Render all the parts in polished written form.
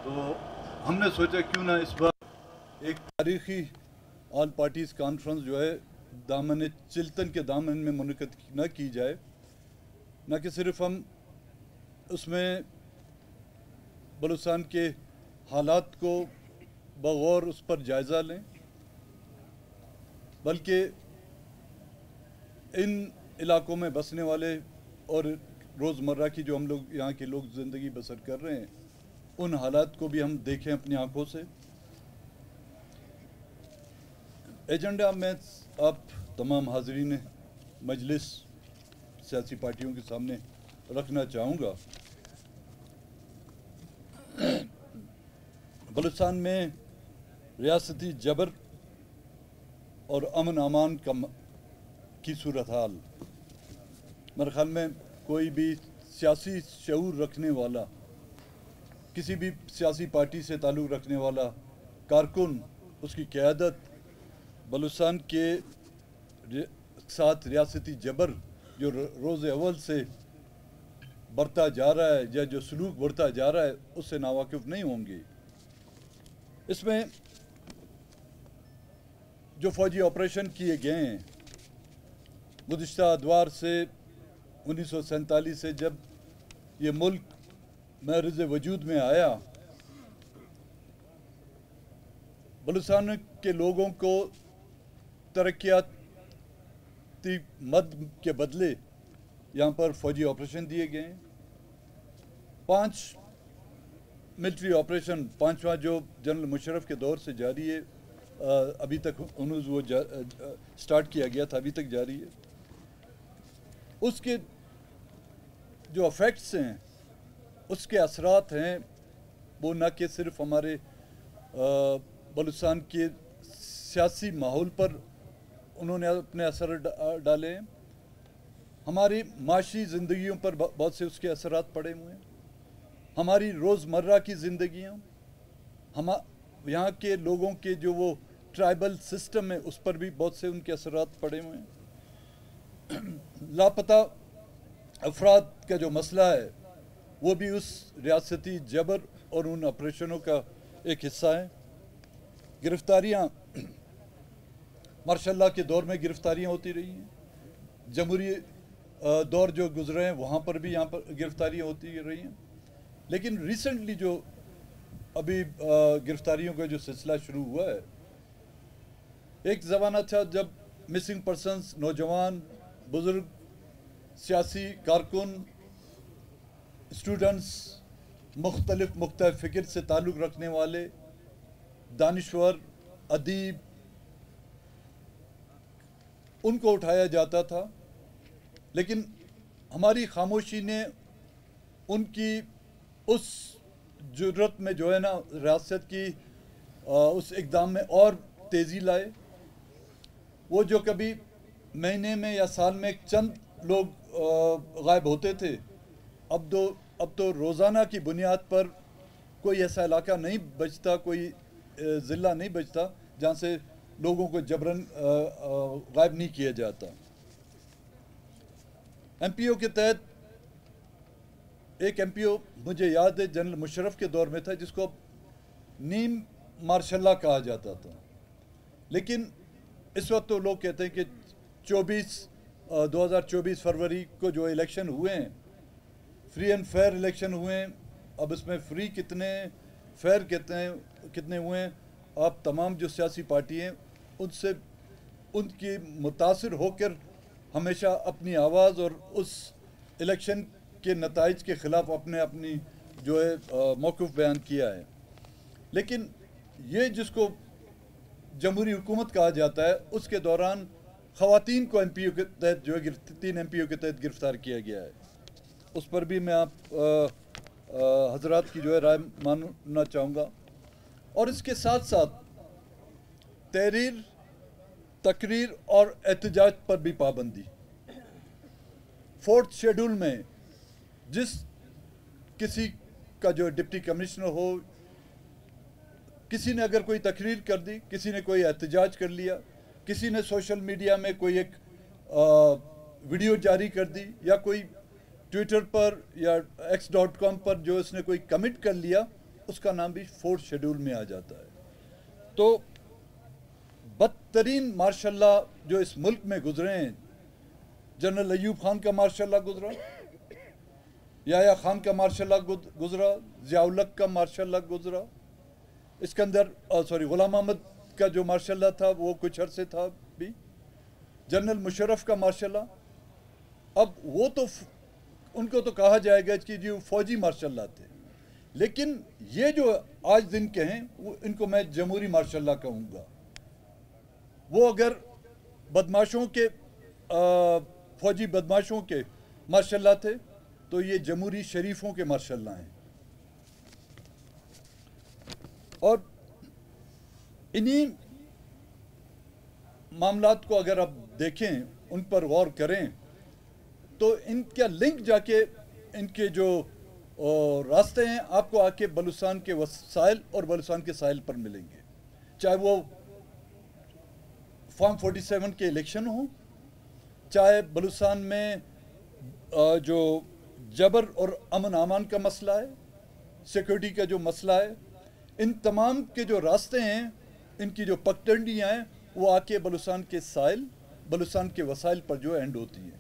تو ہم نے سوچا کیوں نہ اس بار ایک تاریخی آل پارٹیز کانفرنس جو ہے دامن چلتن کے دامن میں منعقد نہ کی جائے، نہ کہ صرف ہم اس میں بلوچستان کے حالات کو بغور اس پر جائزہ لیں، بلکہ ان علاقوں میں بسنے والے اور روزمرہ کی جو ہم لوگ یہاں کے لوگ زندگی بسر کر رہے ہیں ان حالات کو بھی ہم دیکھیں اپنی آنکھوں سے۔ ایجنڈا میں آپ تمام حاضرین مجلس سیاسی پارٹیوں کے سامنے رکھنا چاہوں گا۔ بلوچستان میں ریاستی جبر اور امن امان کی صورتحال، میرے خیال میں کوئی بھی سیاسی شعور رکھنے والا، کسی بھی سیاسی پارٹی سے تعلق رکھنے والا کارکن، اس کی قیادت بلوچستان کے ساتھ ریاستی جبر جو روز اول سے بڑھتا جا رہا ہے یا جو سلوک بڑھتا جا رہا ہے اس سے ناواقف نہیں ہوں گے۔ اس میں جو فوجی آپریشن کیے گئے ہیں گزشتہ ادوار سے 1947 سے جب یہ ملک محرز وجود میں آیا، بلوچستان کے لوگوں کو ترقیاتی مد کے بدلے یہاں پر فوجی آپریشن دیے گئے ہیں۔ 5 ملٹری آپریشن، 5واں جو جنرل مشرف کے دور سے جاری ہے، ابھی تک وہ سٹارٹ کیا گیا تھا، ابھی تک جاری ہے۔ اس کے جو افیکٹس ہیں، اس کے اثرات ہیں، وہ نہ کہ صرف ہمارے بلوچستان کے سیاسی ماحول پر انہوں نے اپنے اثر ڈالے ہیں، ہماری معاشی زندگیوں پر بہت سے اس کے اثرات پڑے ہوئے ہیں، ہماری روزمرہ کی زندگیاں، یہاں کے لوگوں کے جو وہ ٹرائبل سسٹم ہے اس پر بھی بہت سے ان کے اثرات پڑے ہوئے ہیں۔ لاپتہ افراد کا جو مسئلہ ہے وہ بھی اس ریاستی جبر اور ان آپریشنوں کا ایک حصہ ہے۔ گرفتاریاں، ماشاء اللہ کے دور میں گرفتاریاں ہوتی رہی ہیں، جمہوری دور جو گزرے ہیں وہاں پر بھی یہاں پر گرفتاریاں ہوتی رہی ہیں، لیکن ریسنٹلی جو ابھی گرفتاریوں کا جو سلسلہ شروع ہوا ہے، ایک زمانہ تھا جب مسنگ پرسنز، نوجوان، بزرگ، سیاسی کارکن، اسٹوڈنٹس، مختلف فکر سے تعلق رکھنے والے، دانشور، ادیب، ان کو اٹھایا جاتا تھا، لیکن ہماری خاموشی نے ان کی اس جرت میں جو ہے نا ریاست کی اس اقدام میں اور تیزی لائے۔ وہ جو کبھی مہینے میں یا سال میں چند لوگ غائب ہوتے تھے، اب تو روزانہ کی بنیاد پر کوئی ایسا علاقہ نہیں بچتا، کوئی ضلع نہیں بچتا جہاں سے لوگوں کو جبراً غائب نہیں کیا جاتا۔ ایم پی او کے تحت ایک ایم پی او مجھے یاد ہے جنرل مشرف کے دور میں تھا، جس کو نیم مارشل لا کہا جاتا تھا، لیکن اس وقت تو لوگ کہتے ہیں کہ 2024 فروری کو جو الیکشن ہوئے ہیں، فری اینڈ فیئر الیکشن ہوئے ہیں، اب اس میں فری کتنے، فیئر کتنے ہوئے ہیں، آپ تمام جو سیاسی پارٹی ہیں ان کی متاثر ہو کر ہمیشہ اپنی آواز اور اس الیکشن کے نتائج کے خلاف اپنی جو ہے موقف بیان کیا ہے، لیکن یہ جس کو جمہوری حکومت کہا جاتا ہے اس کے دوران خواتین کو ایم پی او کے تحت جو ہے 3 ایم پی او کے تحت گرفتار کیا گیا ہے۔ اس پر بھی میں آپ حضرات کی جو ہے رائے ماننا چاہوں گا۔ اور اس کے ساتھ ساتھ تحریر، تقریر اور احتجاج پر بھی پابندی۔ 4th شیڈول میں جس کسی کا جو ڈپٹی کمشنر ہو، کسی نے اگر کوئی تقریر کر دی، کسی نے کوئی احتجاج کر لیا، کسی نے سوشل میڈیا میں کوئی ایک ویڈیو جاری کر دی، یا کوئی ٹویٹر پر یا x.com پر جو اس نے کوئی کمنٹ کر لیا، उसका नाम भी 4th शेड्यूल में आ जाता है। तो बदतरीन मार्शल्ला जो इस मुल्क में गुजरे हैं, जनरल अयूब खान का मार्शल्ला गुजरा, याया खान का मार्शल्ला गुजरा, ज़ियाउल-हक का मार्शल्ला गुजरा, गुलाम अहमद का जो मार्शल्ला था वो कुछ अरसे था भी, जनरल मुशर्रफ का मार्शल्ला। अब वो तो उनको तो कहा जाएगा कि जो फौजी मार्शल्ला थे, लेकिन ये जो आज दिन के हैं वो इनको मैं जमहूरी मार्शल्ला कहूँगा। वो अगर बदमाशों के फौजी बदमाशों के मार्शल्ला थे तो ये जमहूरी शरीफों के मार्शल्ला हैं। और इन्हीं मामलात को अगर आप देखें, उन पर गौर करें, तो इनका लिंक जाके इनके जो रास्ते हैं आपको आके बलूचिस्तान के वसाइल और बलूचिस्तान के साहिल पर मिलेंगे। चाहे वो फॉर्म 47 के इलेक्शन हो, चाहे बलूचिस्तान में जो जबर और अमन अमान का मसला है, सिक्योरिटी का जो मसला है, इन तमाम के जो रास्ते हैं, इनकी जो पगडंडियाँ हैं, वो आके बलूचिस्तान के साहिल, बलूचिस्तान के वसाइल पर जो एंड होती हैं।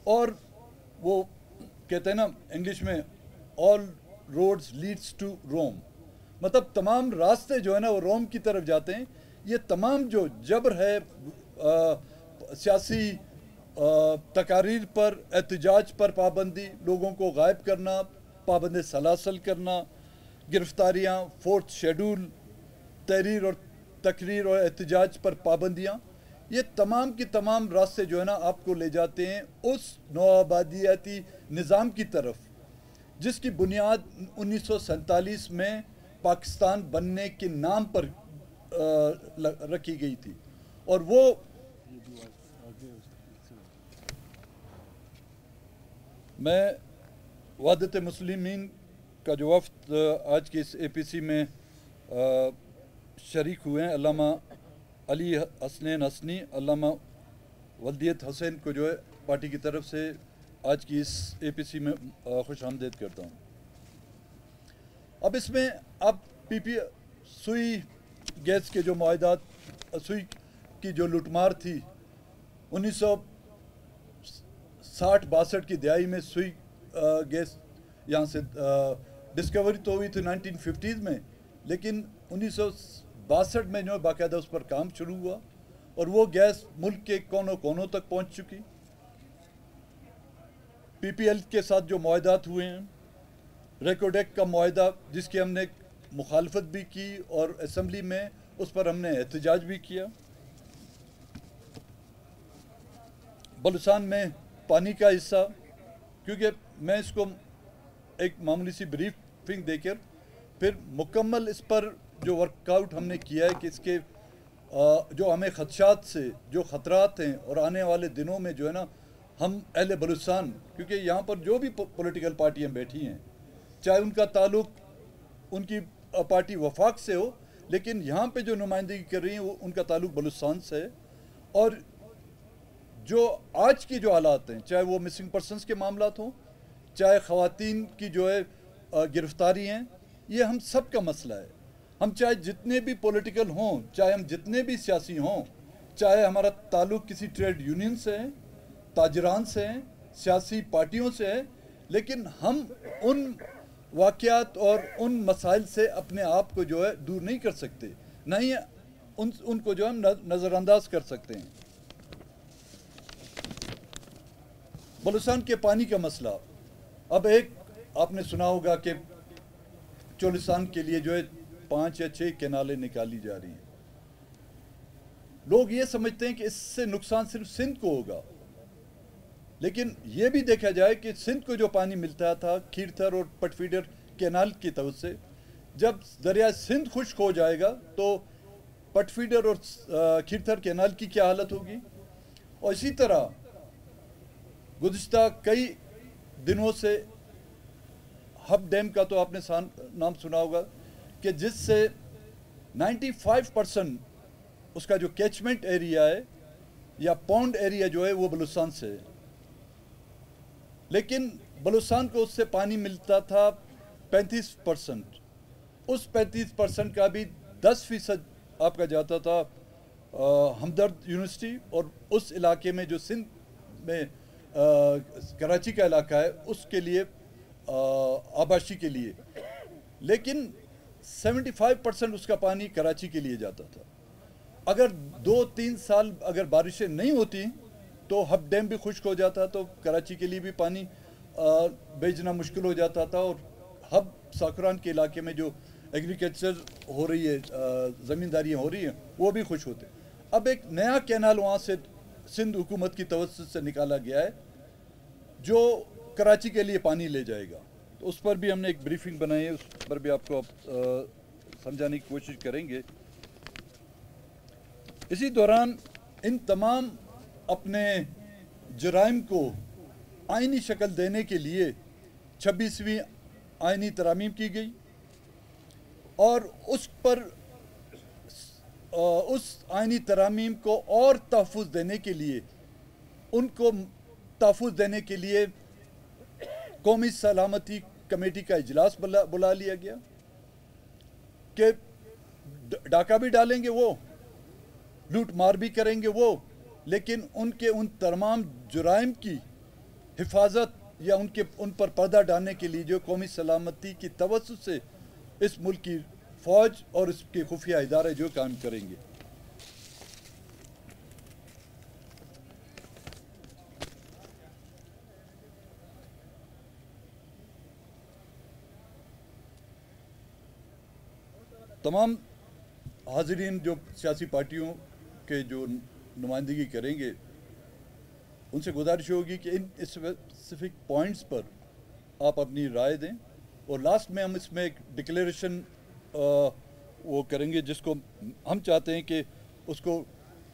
और वो कहते हैं ना इंग्लिश में, ऑल रोड्स लीड्स टू रोम, मतलब तमाम रास्ते जो है ना वो रोम की तरफ जाते हैं। ये तमाम जो जबर है, सियासी तकारीर पर, एहतजाज पर पाबंदी, लोगों को गायब करना, पाबंद सलासल करना, गिरफ्तारियाँ, 4th शेड्यूल, तहरीर और तकरीर और एहतजाज पर पाबंदियाँ, ये तमाम की तमाम रास्ते जो है ना आपको ले जाते हैं उस नौआबादियाती निज़ाम की तरफ जिसकी बुनियाद 1947 में पाकिस्तान बनने के नाम पर रखी गई थी। और वो मैं वहदत मुस्लिमीन का जो वफ्द आज के इस APC में शरीक हुए हैं, अल्लामा अली हसनैन हसनी, अल्लामा वल्दियत हुसैन को जो है पार्टी की तरफ से आज की इस APC में खुश आमदीद करता हूँ। अब इसमें अब सुई गैस के जो मुआहदात, सुई की जो लुटमार थी 1960-62 की दहाई में, सुई गैस यहाँ से डिस्कवरी तो हुई थी 1950s में, लेकिन 1962 में जो बाकायदा उस पर काम शुरू हुआ और वो गैस मुल्क के कोनों कोनों तक पहुँच चुकी। PPL के साथ जो मुआहदात हुए हैं, रेकोडेक का मुआहदा जिसकी हमने मुखालफत भी की और असम्बली में उस पर हमने एहतजाज भी किया। बलूचिस्तान में पानी का हिस्सा, क्योंकि मैं इसको एक मामूली सी ब्रीफिंग देकर फिर मुकम्मल इस पर जो वर्कआउट हमने किया है कि इसके जो हमें खदशात से जो ख़तरात हैं और आने वाले दिनों में जो है ना हम अहले बलूचिस्तान, क्योंकि यहाँ पर जो भी पॉलिटिकल पार्टियाँ बैठी हैं, चाहे उनका ताल्लुक उनकी पार्टी वफाक से हो, लेकिन यहाँ पे जो नुमाइंदगी कर रही हैं वो उनका ताल्लुक बलूचिस्तान से है। और जो आज की जो हालात हैं, चाहे वो मिसिंग पर्सनस के मामलात हों, चाहे ख़वातीन की जो है गिरफ्तारी हैं, ये हम सब का मसला है। हम चाहे जितने भी पॉलिटिकल हों, चाहे हम जितने भी सियासी हों, चाहे हमारा ताल्लुक किसी ट्रेड यूनियन से है, ताजरान से हैं, सियासी पार्टियों से है, लेकिन हम उन वाक़यात और उन मसाइल से अपने आप को जो है दूर नहीं कर सकते, नहीं उनको जो हम नज़रअंदाज कर सकते हैं। बलूचिस्तान के पानी का मसला, अब एक आपने सुना होगा कि चोलिस्तान के लिए जो है 5 या 6 कैनालें निकाली जा रही हैं। लोग ये समझते हैं कि इससे नुकसान सिर्फ सिंध को होगा, लेकिन ये भी देखा जाए कि सिंध को जो पानी मिलता था खीरथर और पटफीडर कैनाल की तरफ से, जब दरिया सिंध खुश्क हो जाएगा तो पटफीडर और खीरथर कैनाल की क्या हालत होगी। और इसी तरह गुज़िश्ता कई दिनों से हब डैम का तो आपने नाम सुना होगा कि जिससे 95% उसका जो कैचमेंट एरिया है या पॉन्ड एरिया जो है वो बलूचिस्तान से है, लेकिन बलूचिस्तान को उससे पानी मिलता था 35%। उस 35% का भी 10% आपका जाता था हमदर्द यूनिवर्सिटी और उस इलाके में जो सिंध में कराची का इलाका है उसके लिए आबाशी के लिए, लेकिन 75% उसका पानी कराची के लिए जाता था। अगर 2-3 साल अगर बारिशें नहीं होती तो हब डैम भी खुश्क हो जाता, तो कराची के लिए भी पानी भेजना मुश्किल हो जाता था, और हब साकरान के इलाके में जो एग्रीकल्चर हो रही है, ज़मींदारियाँ हो रही हैं, वो भी खुश होते। अब एक नया कैनाल वहाँ से सिंध हुकूमत की तवज्जुह से निकाला गया है जो कराची के लिए पानी ले जाएगा, तो उस पर भी हमने एक ब्रीफिंग बनाई है, उस पर भी आपको समझाने की कोशिश करेंगे। इसी दौरान इन तमाम अपने जराइम को आइनी शक्ल देने के लिए 26वीं आइनी तरामीम की गई, और उस पर उस आइनी तरामीम को और तहफ़्फ़ुज़ देने के लिए, उनको तहफ़्फ़ुज़ देने के लिए कौमी सलामती कमेटी का इजलास बुला लिया गया कि डाका भी डालेंगे वो, लूट मार भी करेंगे वो, लेकिन उनके उन तमाम जुराइम की हिफाजत या उन पर पर्दा डालने के लिए जो कौमी सलामती की तवज्जुह से इस मुल्क की फ़ौज और इसके खुफिया इदारे जो काम करेंगे। तमाम हाज़रीन जो सियासी पार्टियों के जो नुमाइंदगी करेंगे, उनसे गुजारिश होगी कि इन स्पेसिफिक पॉइंट्स पर आप अपनी राय दें, और लास्ट में हम इसमें एक डिक्लेरेशन वो करेंगे जिसको हम चाहते हैं कि उसको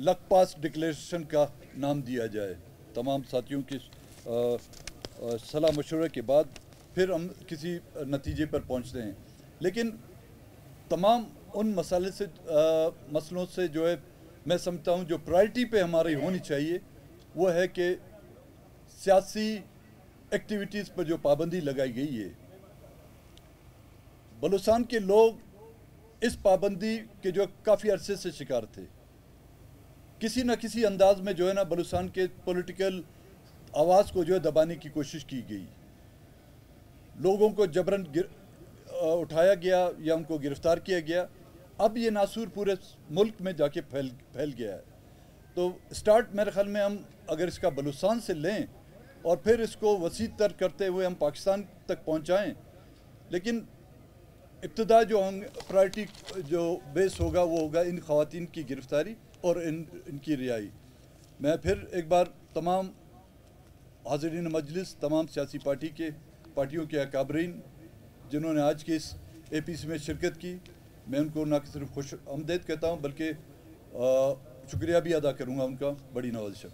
लकपास डिक्लेरेशन का नाम दिया जाए। तमाम साथियों की सलाह मशवरे के बाद फिर हम किसी नतीजे पर पहुंचते हैं, लेकिन तमाम उन मसलों से जो है मैं समझता हूं जो प्रायोरिटी पे हमारी होनी चाहिए वो है कि सियासी एक्टिविटीज़ पर जो पाबंदी लगाई गई है, बलूचिस्तान के लोग इस पाबंदी के जो काफ़ी अरसे से शिकार थे, किसी न किसी अंदाज में जो है ना बलूचिस्तान के पॉलिटिकल आवाज़ को जो है दबाने की कोशिश की गई, लोगों को जबरन उठाया गया या उनको गिरफ्तार किया गया। अब ये नासूर पूरे मुल्क में जाके फैल गया है। तो स्टार्ट मेरे ख्याल में हम अगर इसका बलूचिस्तान से लें और फिर इसको वसी तर करते हुए हम पाकिस्तान तक पहुंचाएं, लेकिन इब्तिदा जो हम प्रायोरिटी जो बेस होगा वो होगा इन ख़वातीन की गिरफ़्तारी और इनकी रिहाई। मैं फिर एक बार तमाम हाज़रीन मजलिस, तमाम सियासी पार्टियों के अकाबरीन जिन्होंने आज के इस APC में शिरकत की, मैं उनको ना सिर्फ खुश आमदीद कहता हूँ बल्कि शुक्रिया भी अदा करूँगा उनका, बड़ी नवाज़िश।